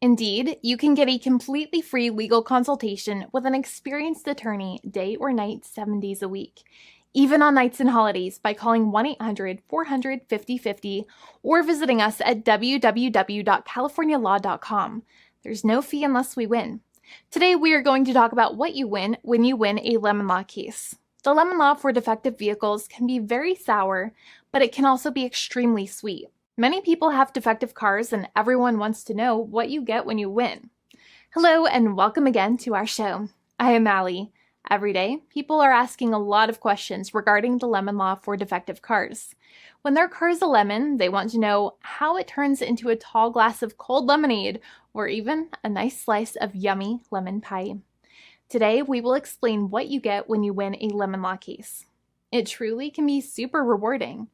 Indeed, you can get a completely free legal consultation with an experienced attorney day or night, 7 days a week, even on nights and holidays by calling 1-800-400-5050 or visiting us at www.californialaw.com. There's no fee unless we win. Today, we are going to talk about what you win when you win a lemon law case. The lemon law for defective vehicles can be very sour, but it can also be extremely sweet. Many people have defective cars, and everyone wants to know what you get when you win. Hello, and welcome again to our show. I am Allie. Every day, people are asking a lot of questions regarding the lemon law for defective cars. When their car is a lemon, they want to know how it turns into a tall glass of cold lemonade, or even a nice slice of yummy lemon pie. Today, we will explain what you get when you win a lemon law case. It truly can be super rewarding.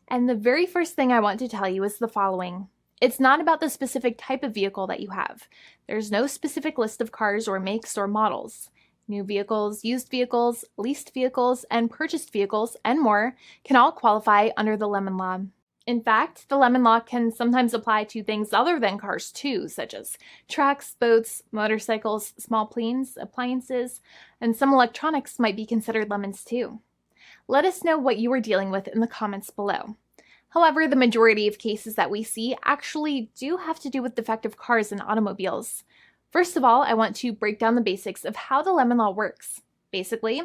And the very first thing I want to tell you is the following. It's not about the specific type of vehicle that you have. There's no specific list of cars or makes or models. New vehicles, used vehicles, leased vehicles, and purchased vehicles, and more can all qualify under the lemon law. In fact, the lemon law can sometimes apply to things other than cars too, such as trucks, boats, motorcycles, small planes, appliances, and some electronics might be considered lemons too. Let us know what you are dealing with in the comments below. However, the majority of cases that we see actually do have to do with defective cars and automobiles. First of all, I want to break down the basics of how the lemon law works. Basically,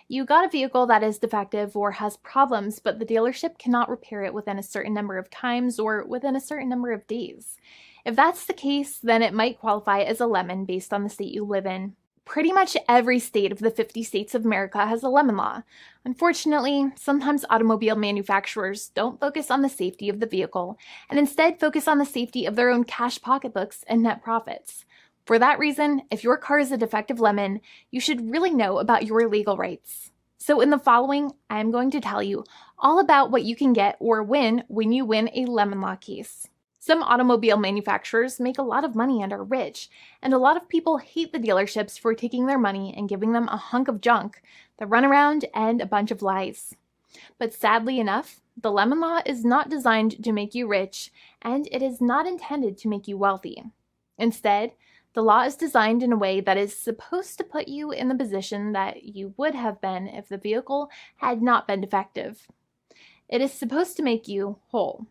you got a vehicle that is defective or has problems, but the dealership cannot repair it within a certain number of times or within a certain number of days. If that's the case, then it might qualify as a lemon based on the state you live in. Pretty much every state of the 50 states of America has a lemon law. Unfortunately, sometimes automobile manufacturers don't focus on the safety of the vehicle and instead focus on the safety of their own cash pocketbooks and net profits. For that reason, if your car is a defective lemon, you should really know about your legal rights. So in the following, I'm going to tell you all about what you can get or win when you win a lemon law case. Some automobile manufacturers make a lot of money and are rich, and a lot of people hate the dealerships for taking their money and giving them a hunk of junk, the runaround, and a bunch of lies. But sadly enough, the lemon law is not designed to make you rich, and it is not intended to make you wealthy. Instead, the law is designed in a way that is supposed to put you in the position that you would have been if the vehicle had not been defective. It is supposed to make you whole.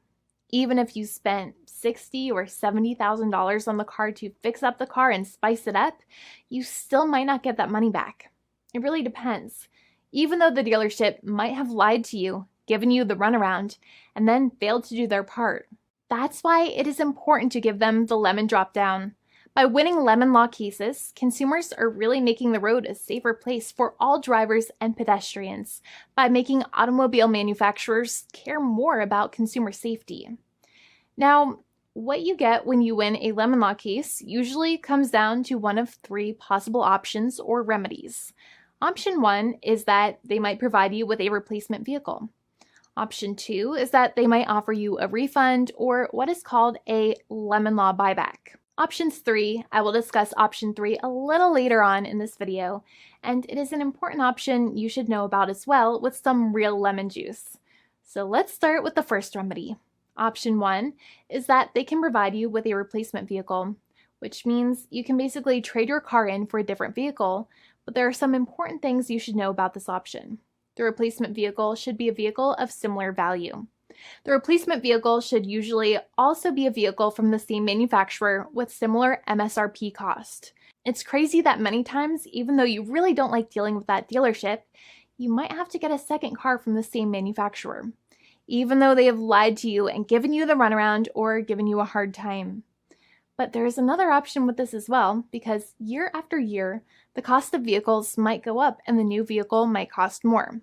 Even if you spent $60,000 or $70,000 on the car to fix up the car and spice it up, you still might not get that money back. It really depends. Even though the dealership might have lied to you, given you the runaround, and then failed to do their part. That's why it is important to give them the lemon drop down. By winning lemon law cases, consumers are really making the road a safer place for all drivers and pedestrians by making automobile manufacturers care more about consumer safety. Now, what you get when you win a lemon law case usually comes down to one of three possible options or remedies. Option 1 is that they might provide you with a replacement vehicle. Option 2 is that they might offer you a refund or what is called a lemon law buyback. Options 3, I will discuss option 3 a little later on in this video, and it is an important option you should know about as well with some real lemon juice. So let's start with the first remedy. Option 1 is that they can provide you with a replacement vehicle, which means you can basically trade your car in for a different vehicle, but there are some important things you should know about this option. The replacement vehicle should be a vehicle of similar value. The replacement vehicle should usually also be a vehicle from the same manufacturer with similar MSRP cost. It's crazy that many times, even though you really don't like dealing with that dealership, you might have to get a second car from the same manufacturer, even though they have lied to you and given you the runaround or given you a hard time. But there is another option with this as well, because year after year, the cost of vehicles might go up and the new vehicle might cost more.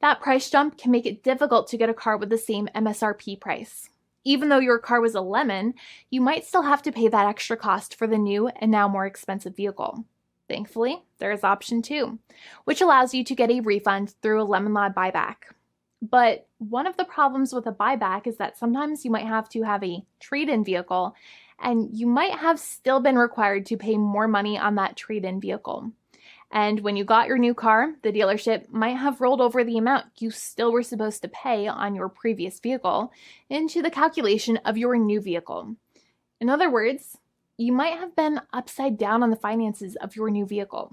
That price jump can make it difficult to get a car with the same MSRP price. Even though your car was a lemon, you might still have to pay that extra cost for the new and now more expensive vehicle. Thankfully, there is option 2, which allows you to get a refund through a lemon law buyback. But one of the problems with a buyback is that sometimes you might have to have a trade-in vehicle, and you might have still been required to pay more money on that trade-in vehicle. And when you got your new car, the dealership might have rolled over the amount you still were supposed to pay on your previous vehicle into the calculation of your new vehicle. In other words, you might have been upside down on the finances of your new vehicle.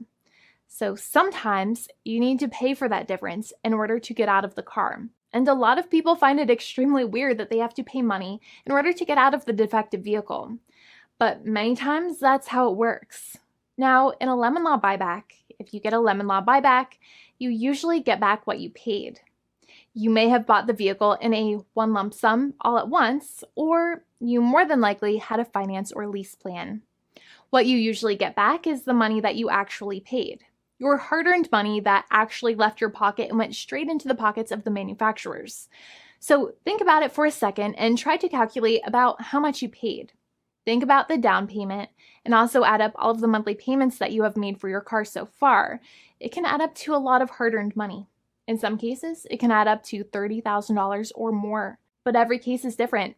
So sometimes you need to pay for that difference in order to get out of the car. And a lot of people find it extremely weird that they have to pay money in order to get out of the defective vehicle. But many times that's how it works. Now, in a lemon law buyback, if you get a lemon law buyback, you usually get back what you paid. You may have bought the vehicle in a one lump sum all at once, or you more than likely had a finance or lease plan. What you usually get back is the money that you actually paid. Your hard-earned money that actually left your pocket and went straight into the pockets of the manufacturers. So think about it for a second and try to calculate about how much you paid. Think about the down payment and also add up all of the monthly payments that you have made for your car so far. It can add up to a lot of hard-earned money. In some cases, it can add up to $30,000 or more, but every case is different.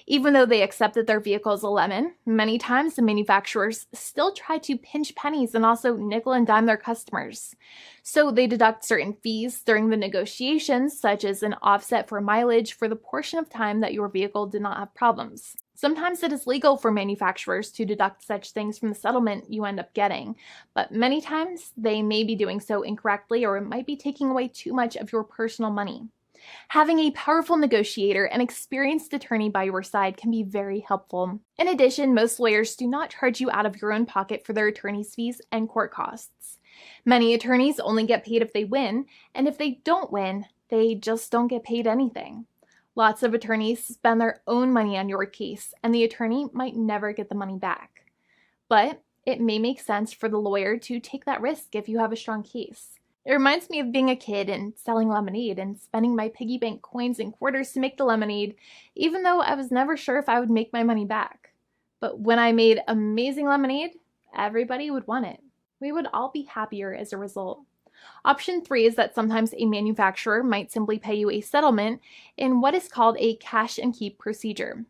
Even though they accept that their vehicle is a lemon, many times the manufacturers still try to pinch pennies and also nickel and dime their customers. So they deduct certain fees during the negotiations, such as an offset for mileage for the portion of time that your vehicle did not have problems. Sometimes it is legal for manufacturers to deduct such things from the settlement you end up getting, but many times they may be doing so incorrectly or it might be taking away too much of your personal money. Having a powerful negotiator and experienced attorney by your side can be very helpful. In addition, most lawyers do not charge you out of your own pocket for their attorney's fees and court costs. Many attorneys only get paid if they win, and if they don't win, they just don't get paid anything. Lots of attorneys spend their own money on your case, and the attorney might never get the money back. But it may make sense for the lawyer to take that risk if you have a strong case. It reminds me of being a kid and selling lemonade and spending my piggy bank coins and quarters to make the lemonade, even though I was never sure if I would make my money back. But when I made amazing lemonade, everybody would want it. We would all be happier as a result. Option 3 is that sometimes a manufacturer might simply pay you a settlement in what is called a cash and keep procedure.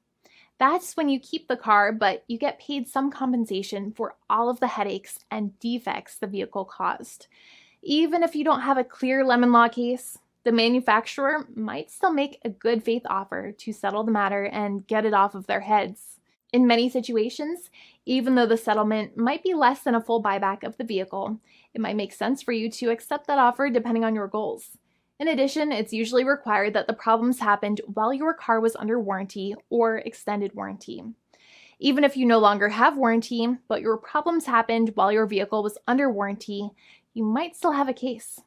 That's when you keep the car, but you get paid some compensation for all of the headaches and defects the vehicle caused. Even if you don't have a clear lemon law case, the manufacturer might still make a good faith offer to settle the matter and get it off of their heads. In many situations, even though the settlement might be less than a full buyback of the vehicle, it might make sense for you to accept that offer depending on your goals. In addition, it's usually required that the problems happened while your car was under warranty or extended warranty. Even if you no longer have warranty, but your problems happened while your vehicle was under warranty, you might still have a case.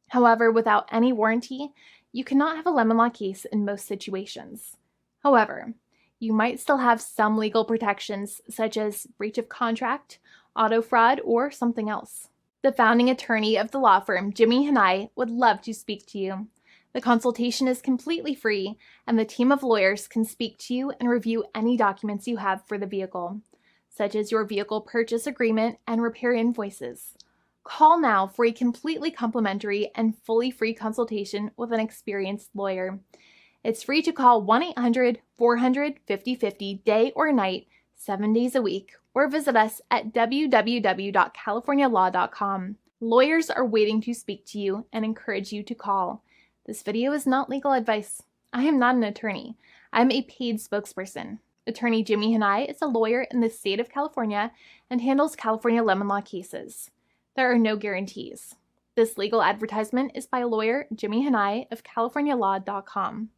However, without any warranty, you cannot have a lemon law case in most situations. However, you might still have some legal protections such as breach of contract, auto fraud, or something else. The founding attorney of the law firm, Jimmy and I, would love to speak to you. The consultation is completely free, and the team of lawyers can speak to you and review any documents you have for the vehicle, such as your vehicle purchase agreement and repair invoices. Call now for a completely complimentary and fully free consultation with an experienced lawyer. It's free to call 1-800-400-5050 day or night, 7 days a week, or visit us at www.californialaw.com. Lawyers are waiting to speak to you and encourage you to call. This video is not legal advice. I am not an attorney. I'm a paid spokesperson. Attorney Jimmy Hanai is a lawyer in the state of California and handles California lemon law cases. There are no guarantees. This legal advertisement is by lawyer Jimmy Hanai of CaliforniaLaw.com.